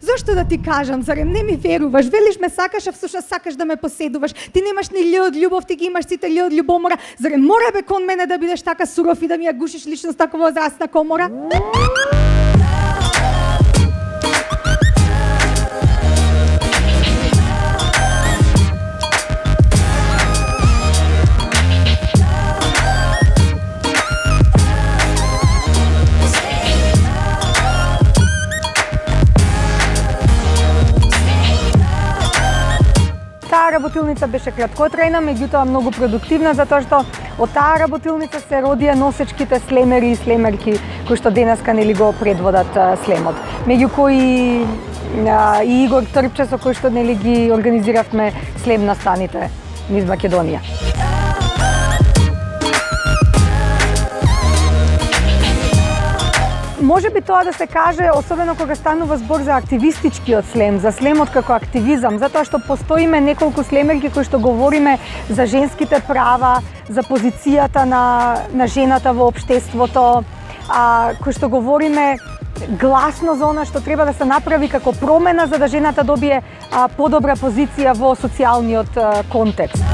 Зошто да ти кажам, зарем не ми веруваш? Велиш ме сакаш, а всушност сакаш да ме поседуваш. Ти немаш ни ље од љубов, ти ги имаш сите ље од љубомора. Зарем мора бе кон мене да бидеш така суров и да ми ја гушиш личност така во зрасна комора? Таа работилница беше краткотрајна, меѓутоа многу продуктивна, затоа што од таа работилница се родија носечките слемери и слемерки кои што денеска нели го предводат слемот. Меѓу кои и Игор Трпче со кој што нели ги организиравме слем настаните низ Македонија. Може би тоа да се каже, особено кога станува збор за активистичкиот слем, за слемот како активизам, затоа што постоиме неколку слемерки кои што говориме за женските права, за позицијата на жената во општеството, кои што говориме гласно за она што треба да се направи како промена за да жената добие подобра позиција во социјалниот контекст.